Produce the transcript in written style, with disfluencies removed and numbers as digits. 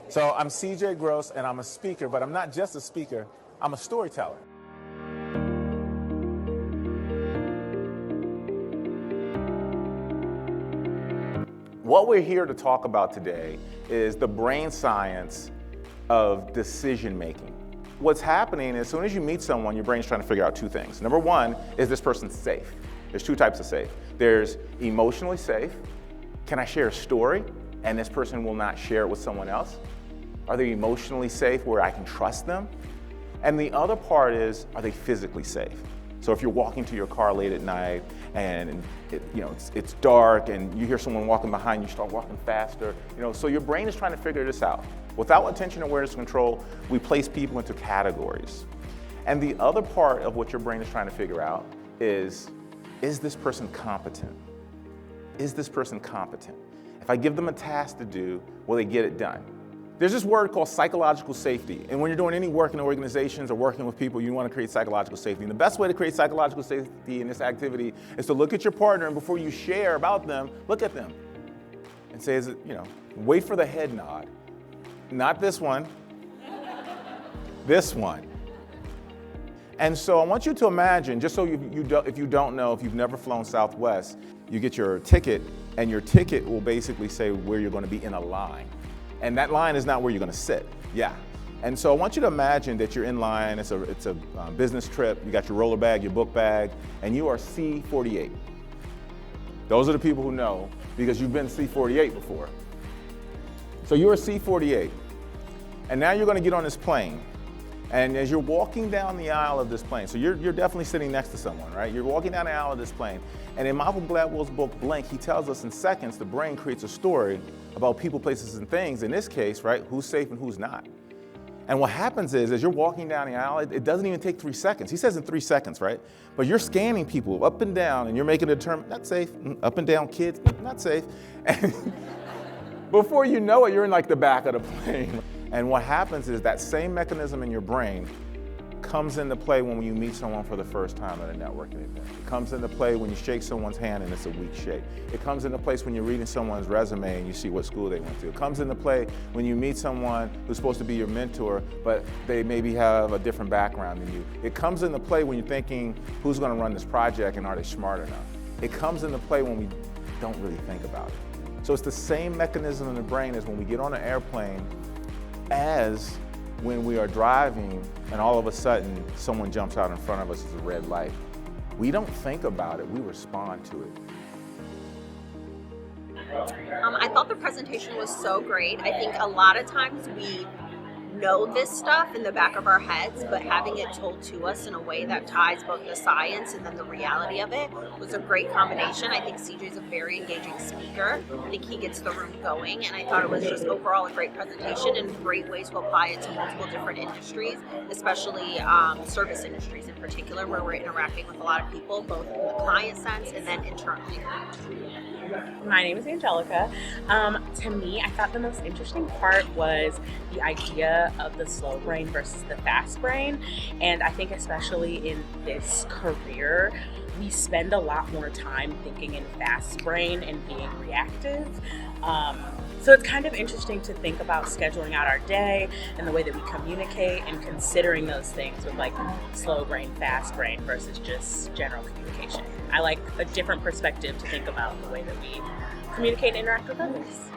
So I'm CJ Gross, and I'm a speaker, but I'm not just a speaker, I'm a storyteller. What we're here to talk about today is the brain science of decision making. What's happening is as soon as you meet someone, your brain's trying to figure out two things. Number one, is this person safe? There's two types of safe. There's emotionally safe. Can I share a story and this person will not share it with someone else? Are they emotionally safe where I can trust them? And the other part is, are they physically safe? So if you're walking to your car late at night and it's dark and you hear someone walking behind you, start walking faster, so your brain is trying to figure this out. Without attention, awareness, and control, we place people into categories. And the other part of what your brain is trying to figure out is this person competent? Is this person competent? If I give them a task to do, will they get it done? There's this word called psychological safety. And when you're doing any work in organizations or working with people, you want to create psychological safety. And the best way to create psychological safety in this activity is to look at your partner and before you share about them, look at them and say, wait for the head nod. Not this one, this one. And so I want you to imagine, just so if you don't know, if you've never flown Southwest, you get your ticket and your ticket will basically say where you're going to be in a line. And that line is not where you're going to sit. Yeah. And so I want you to imagine that you're in line. It's a business trip. You got your roller bag, your book bag, and you are C48. Those are the people who know because you've been C48 before. So you're C48. And now you're going to get on this plane. And as you're walking down the aisle of this plane, so you're definitely sitting next to someone, right? You're walking down the aisle of this plane. And in Malcolm Gladwell's book, Blink, he tells us in seconds the brain creates a story about people, places, and things. In this case, right, who's safe and who's not. And what happens is, as you're walking down the aisle, it doesn't even take 3 seconds. He says in 3 seconds, right? But you're scanning people up and down, and you're making a determination, not safe, up and down kids, not safe. And before you know it, you're in like the back of the plane. And what happens is that same mechanism in your brain comes into play when you meet someone for the first time at a networking event. It comes into play when you shake someone's hand and it's a weak shake. It comes into place when you're reading someone's resume and you see what school they went to. It comes into play when you meet someone who's supposed to be your mentor, but they maybe have a different background than you. It comes into play when you're thinking, who's going to run this project and are they smart enough? It comes into play when we don't really think about it. So it's the same mechanism in the brain as when we get on an airplane as when we are driving and all of a sudden someone jumps out in front of us as a red light. We don't think about it, we respond to it. I thought the presentation was so great. I think a lot of times we know this stuff in the back of our heads, but having it told to us in a way that ties both the science and then the reality of it was a great combination. I think CJ's a very engaging speaker. I think he gets the room going, and I thought it was just overall a great presentation and great ways to apply it to multiple different industries, especially service industries in particular, where we're interacting with a lot of people, both in the client sense and then internally. My name is Angelica. To me, I thought the most interesting part was the idea of the slow brain versus the fast brain. And I think especially in this career, we spend a lot more time thinking in fast brain and being reactive. So it's kind of interesting to think about scheduling out our day and the way that we communicate and considering those things with like slow brain, fast brain versus just general communication. I like a different perspective to think about the way that we communicate and interact with others.